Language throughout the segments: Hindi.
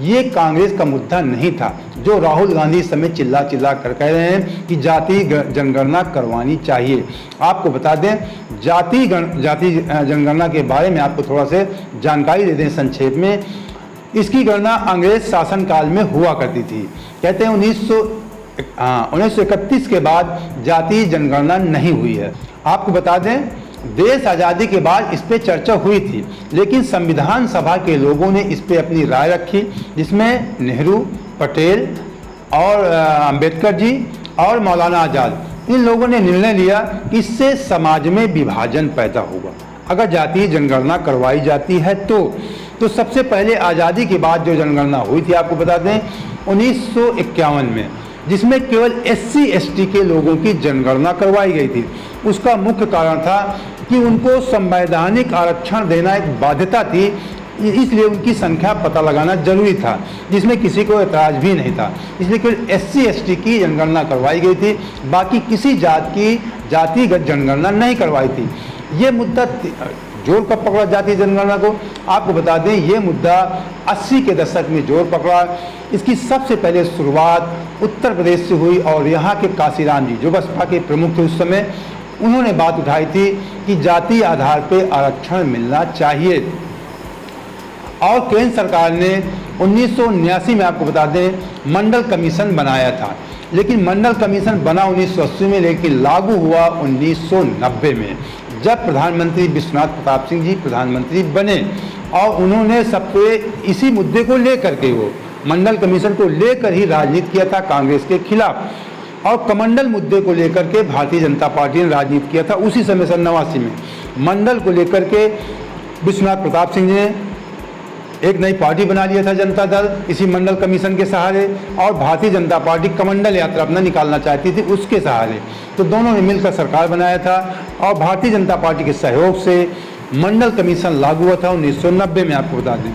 ये कांग्रेस का मुद्दा नहीं था, जो राहुल गांधी इस समय चिल्ला चिल्ला कर कह रहे हैं कि जाति जनगणना करवानी चाहिए। आपको बता दें, जाति जनगणना के बारे में आपको थोड़ा से जानकारी दे दें संक्षेप में। इसकी गणना अंग्रेज शासनकाल में हुआ करती थी। कहते हैं 1931 के बाद जाति जनगणना नहीं हुई है। आपको बता दें, देश आज़ादी के बाद इस पे चर्चा हुई थी, लेकिन संविधान सभा के लोगों ने इस पे अपनी राय रखी, जिसमें नेहरू, पटेल और अंबेडकर जी और मौलाना आज़ाद, इन लोगों ने निर्णय लिया कि इससे समाज में विभाजन पैदा होगा अगर जातीय जनगणना करवाई जाती है तो सबसे पहले आज़ादी के बाद जो जनगणना हुई थी, आपको बता दें 1951 में, जिसमें केवल SC ST के लोगों की जनगणना करवाई गई थी। उसका मुख्य कारण था कि उनको संवैधानिक आरक्षण देना एक बाध्यता थी, इसलिए उनकी संख्या पता लगाना जरूरी था, जिसमें किसी को एतराज़ भी नहीं था। इसलिए केवल SC ST की जनगणना करवाई गई थी, बाकी किसी जात की जातिगत जनगणना नहीं करवाई थी। ये मुद्दा जोर कब पकड़ा जाति जनगणना को? आपको बता दें, ये मुद्दा 80 के दशक में जोर पकड़ा। इसकी सबसे पहले शुरुआत उत्तर प्रदेश से हुई और यहाँ के काशीराम जी, जो बसपा के प्रमुख थे उस समय, उन्होंने बात उठाई थी कि जाति आधार पर आरक्षण मिलना चाहिए। और केंद्र सरकार ने 1979 में, आपको बता दें, मंडल कमीशन बनाया था, लेकिन मंडल कमीशन बना 1980 में, लेकिन लागू हुआ 1990 में, जब प्रधानमंत्री विश्वनाथ प्रताप सिंह जी प्रधानमंत्री बने और उन्होंने सबसे इसी मुद्दे को लेकर के, वो मंडल कमीशन को लेकर ही राजनीति किया था कांग्रेस के खिलाफ। और कमंडल मुद्दे को लेकर के भारतीय जनता पार्टी ने राजनीति किया था उसी समय, सन 89 में। मंडल को लेकर के विश्वनाथ प्रताप सिंह जी ने एक नई पार्टी बना लिया था, जनता दल, इसी मंडल कमीशन के सहारे, और भारतीय जनता पार्टी कमंडल यात्रा अपना निकालना चाहती थी उसके सहारे। तो दोनों ने मिलकर सरकार बनाया था और भारतीय जनता पार्टी के सहयोग से मंडल कमीशन लागू हुआ था 1990 में। आपको बता दें,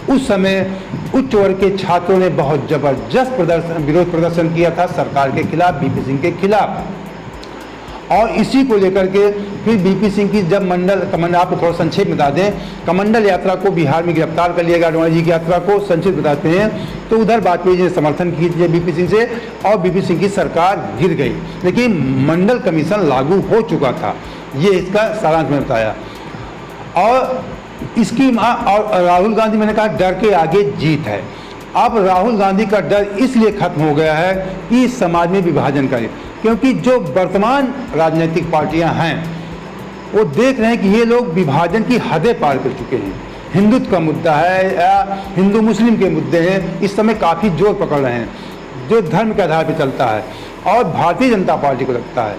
उस समय उच्च वर्ग के छात्रों ने बहुत जबरदस्त विरोध प्रदर्शन किया था सरकार के खिलाफ, बीपी सिंह के खिलाफ। और इसी को लेकर के फिर बीपी सिंह की जब कमंडल, आपको थोड़ा संक्षेप बता दें, कमंडल यात्रा को बिहार में गिरफ्तार कर लिया गया, अडवाणी जी की यात्रा को संक्षेप बताते हैं, तो उधर वाजपेयी जी ने समर्थन किया बीपी सिंह से और बीपी सिंह की सरकार गिर गई, लेकिन मंडल कमीशन लागू हो चुका था। ये इसका सारांश में बताया। और इसकी और राहुल गांधी, मैंने कहा, डर के आगे जीत है। अब राहुल गांधी का डर इसलिए खत्म हो गया है कि समाज में विभाजन करे, क्योंकि जो वर्तमान राजनीतिक पार्टियां हैं वो देख रहे हैं कि ये लोग विभाजन की हदें पार कर चुके हैं। हिंदुत्व का मुद्दा है या हिंदू मुस्लिम के मुद्दे हैं, इस समय काफ़ी जोर पकड़ रहे हैं, जो धर्म के आधार पर चलता है, और भारतीय जनता पार्टी को लगता है।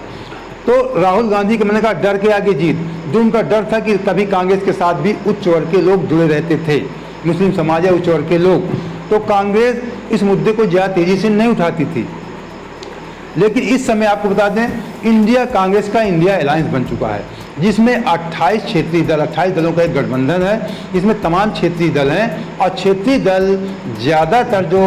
तो राहुल गांधी के, मैंने कहा, डर के आगे जीत। जो उनका डर था कि कभी कांग्रेस के साथ भी उच्च वर्ग के लोग जुड़े रहते थे, मुस्लिम समाज या उच्च वर्ग के लोग, तो कांग्रेस इस मुद्दे को ज़्यादा तेज़ी से नहीं उठाती थी। लेकिन इस समय आपको बता दें, इंडिया कांग्रेस का इंडिया अलायंस बन चुका है, जिसमें 28 क्षेत्रीय दल, 28 दलों का एक गठबंधन है, जिसमें तमाम क्षेत्रीय दल हैं। और क्षेत्रीय दल ज़्यादातर जो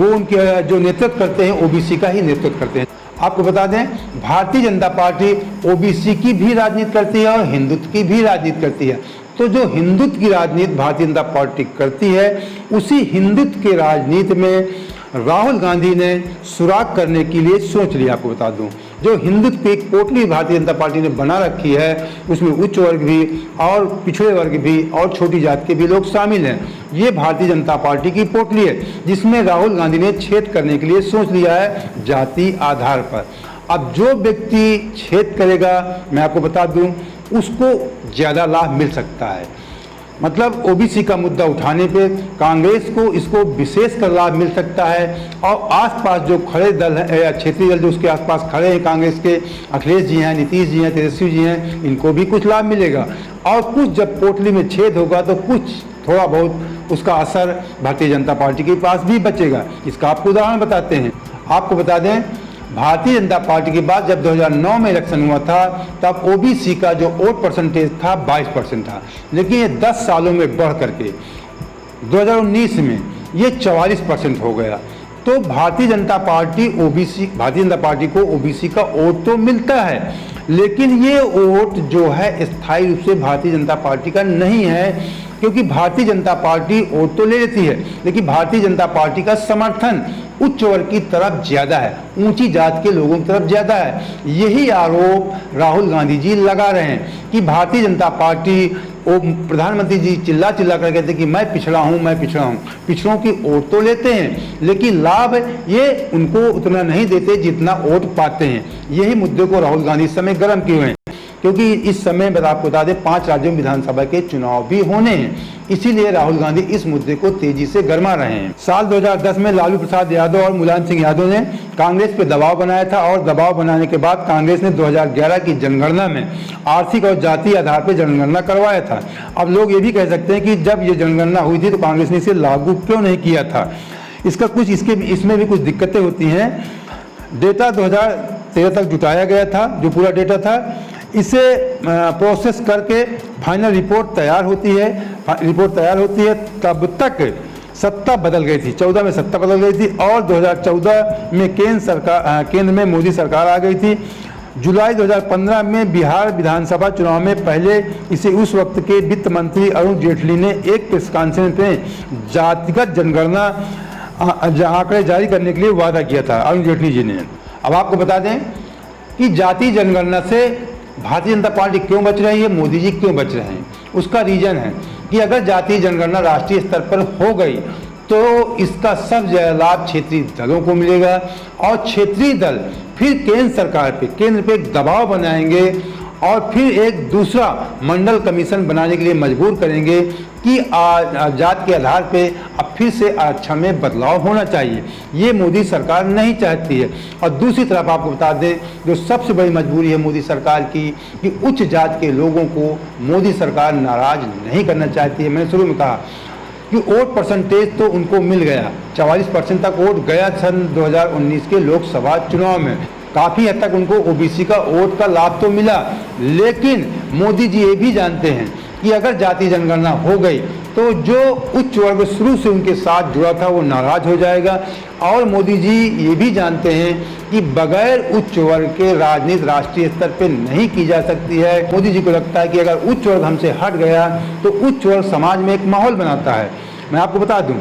उनके जो नेतृत्व करते हैं ओबीसी का ही नेतृत्व करते हैं। आपको बता दें, भारतीय जनता पार्टी ओबीसी की भी राजनीति करती है और हिंदुत्व की भी राजनीति करती है। तो जो हिंदुत्व की राजनीति भारतीय जनता पार्टी करती है, उसी हिंदुत्व के राजनीति में राहुल गांधी ने सुराग करने के लिए सोच लिया। आपको बता दूं, जो हिंदुत्व की एक पोटली भारतीय जनता पार्टी ने बना रखी है, उसमें उच्च वर्ग भी और पिछड़े वर्ग भी और छोटी जाति के भी लोग शामिल हैं। ये भारतीय जनता पार्टी की पोटली है, जिसमें राहुल गांधी ने छेद करने के लिए सोच लिया है जाति आधार पर। अब जो व्यक्ति छेद करेगा, मैं आपको बता दूं, उसको ज़्यादा लाभ मिल सकता है। मतलब ओबीसी का मुद्दा उठाने पे कांग्रेस को इसको विशेष कर लाभ मिल सकता है। और आसपास जो खड़े दल हैं या क्षेत्रीय दल जो उसके आसपास खड़े हैं कांग्रेस के, अखिलेश जी हैं, नीतीश जी हैं, तेजस्वी जी हैं, इनको भी कुछ लाभ मिलेगा। और कुछ जब पोटली में छेद होगा तो कुछ थोड़ा बहुत उसका असर भारतीय जनता पार्टी के पास भी बचेगा। इसका आपको उदाहरण बताते हैं। आपको बता दें, भारतीय जनता पार्टी के बाद जब 2009 में इलेक्शन हुआ था, तब ओबीसी का जो वोट परसेंटेज था 22% था, लेकिन ये 10 सालों में बढ़ करके 2019 में ये 44% हो गया। तो भारतीय जनता पार्टी को ओबीसी का वोट तो मिलता है, लेकिन ये वोट जो है स्थायी रूप से भारतीय जनता पार्टी का नहीं है। क्योंकि भारतीय जनता पार्टी वोट तो ले लेती है, लेकिन भारतीय जनता पार्टी का समर्थन उच्च वर्ग की तरफ ज़्यादा है, ऊंची जात के लोगों की तरफ ज़्यादा है। यही आरोप राहुल गांधी जी लगा रहे हैं कि भारतीय जनता पार्टी, वो प्रधानमंत्री जी चिल्ला कर कहते हैं कि मैं पिछड़ा हूँ, मैं पिछड़ा हूँ। पिछड़ों की वोट तो लेते हैं, लेकिन लाभ ये उनको उतना नहीं देते जितना वोट पाते हैं। यही मुद्दे को राहुल गांधी इस समय गर्म किए हुए हैं, क्योंकि इस समय आपको बता दें 5 राज्यों में विधानसभा के चुनाव भी होने हैं, इसीलिए राहुल गांधी इस मुद्दे को तेजी से गरमा रहे हैं। साल 2010 में लालू प्रसाद यादव और मुलायम सिंह यादव ने कांग्रेस पे दबाव बनाया था, और दबाव बनाने के बाद कांग्रेस ने 2011 की जनगणना में आर्थिक और जातीय आधार पर जनगणना करवाया था। अब लोग ये भी कह सकते हैं कि जब ये जनगणना हुई थी तो कांग्रेस ने इसे लागू क्यों नहीं किया था। इसका कुछ इसमें भी कुछ दिक्कतें होती हैं। डेटा 2013 तक जुटाया गया था, जो पूरा डेटा था, इसे प्रोसेस करके फाइनल रिपोर्ट तैयार होती है। तब तक सत्ता बदल गई थी, 14 में सत्ता बदल गई थी, और 2014 में केंद्र में मोदी सरकार आ गई थी। जुलाई 2015 में बिहार विधानसभा चुनाव में पहले इसे उस वक्त के वित्त मंत्री अरुण जेटली ने एक प्रेस कॉन्फ्रेंस में जातिगत जनगणना आंकड़े जारी करने के लिए वादा किया था, अरुण जेटली जी ने। अब आपको बता दें कि जाति जनगणना से भारतीय जनता पार्टी क्यों बच रही है, मोदी जी क्यों बच रहे हैं। उसका रीजन है कि अगर जातीय जनगणना राष्ट्रीय स्तर पर हो गई तो इसका सब लाभ क्षेत्रीय दलों को मिलेगा, और क्षेत्रीय दल फिर केंद्र पे एक दबाव बनाएंगे, और फिर एक दूसरा मंडल कमीशन बनाने के लिए मजबूर करेंगे कि जात के आधार पे अब फिर से आरक्षण में बदलाव होना चाहिए। ये मोदी सरकार नहीं चाहती है। और दूसरी तरफ आपको बता दें, जो सबसे बड़ी मजबूरी है मोदी सरकार की, कि उच्च जात के लोगों को मोदी सरकार नाराज नहीं करना चाहती है। मैंने शुरू में कहा कि वोट परसेंटेज तो उनको मिल गया, 44% तक वोट गया सन 2019 के लोकसभा चुनाव में। काफ़ी हद तक उनको ओबीसी का वोट का लाभ तो मिला, लेकिन मोदी जी ये भी जानते हैं कि अगर जाति जनगणना हो गई तो जो उच्च वर्ग शुरू से उनके साथ जुड़ा था वो नाराज हो जाएगा। और मोदी जी ये भी जानते हैं कि बगैर उच्च वर्ग के राजनीति राष्ट्रीय स्तर पर नहीं की जा सकती है। मोदी जी को लगता है कि अगर उच्च वर्ग हमसे हट गया तो उच्च वर्ग समाज में एक माहौल बनाता है। मैं आपको बता दूं,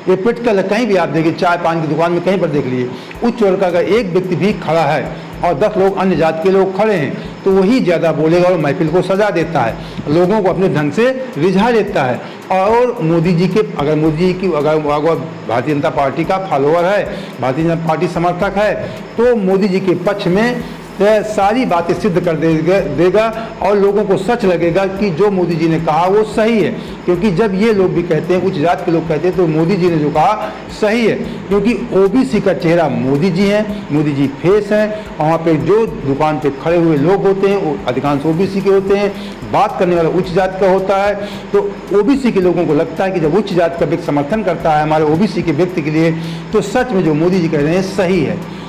ये पिटकल कहीं भी आप देखिए, चाय पान की दुकान में कहीं पर देख लीजिए, उच्च वर्ग का अगर एक व्यक्ति भी खड़ा है और 10 लोग अन्य जात के लोग खड़े हैं तो वही ज़्यादा बोलेगा और महफिल को सजा देता है, लोगों को अपने ढंग से रिझा देता है। और मोदी जी की अगर भारतीय जनता पार्टी का फॉलोअर है, भारतीय जनता पार्टी समर्थक है, तो मोदी जी के पक्ष में सारी बातें सिद्ध कर देगा और लोगों को सच लगेगा कि जो मोदी जी ने कहा वो सही है। क्योंकि जब ये लोग भी कहते हैं, उच्च जात के लोग कहते हैं, तो मोदी जी ने जो कहा सही है, क्योंकि ओबीसी का चेहरा मोदी जी हैं, मोदी जी फेस हैं। वहाँ पे जो दुकान पे खड़े हुए लोग होते हैं वो अधिकांश ओबीसी के होते हैं, बात करने वाला उच्च जात का होता है। तो ओबीसी के लोगों को लगता है कि जब उच्च जात का व्यक्ति समर्थन करता है हमारे ओबीसी के व्यक्ति के लिए, तो सच में जो मोदी जी कह रहे हैं सही है।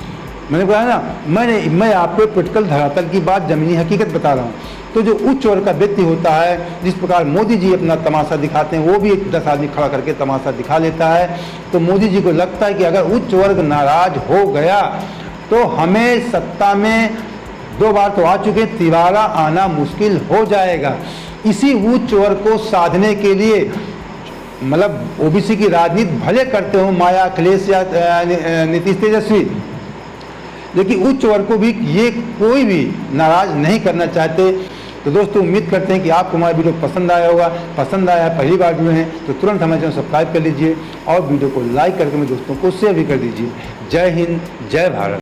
मैंने कहा ना, मैं आपको प्रैक्टिकल धरातल की बात, जमीनी हकीकत बता रहा हूँ। तो जो उच्च वर्ग का व्यक्ति होता है, जिस प्रकार मोदी जी अपना तमाशा दिखाते हैं, वो भी 10 आदमी खड़ा करके तमाशा दिखा लेता है। तो मोदी जी को लगता है कि अगर उच्च वर्ग नाराज हो गया तो हमें सत्ता में 2 बार तो आ चुके, तिबारा आना मुश्किल हो जाएगा। इसी उच्च वर्ग को साधने के लिए, मतलब ओबीसी की राजनीति भले करते हो माया अखिलेश या नीतीश तेजस्वी, लेकिन उच्च वर्ग को भी ये कोई भी नाराज नहीं करना चाहते। तो दोस्तों, उम्मीद करते हैं कि आपको हमारा वीडियो पसंद आया होगा। पसंद आया, पहली बार जुड़े हैं तो तुरंत हमारे चैनल सब्सक्राइब कर लीजिए और वीडियो को लाइक करके मेरे दोस्तों को शेयर भी कर दीजिए। जय हिंद, जय भारत।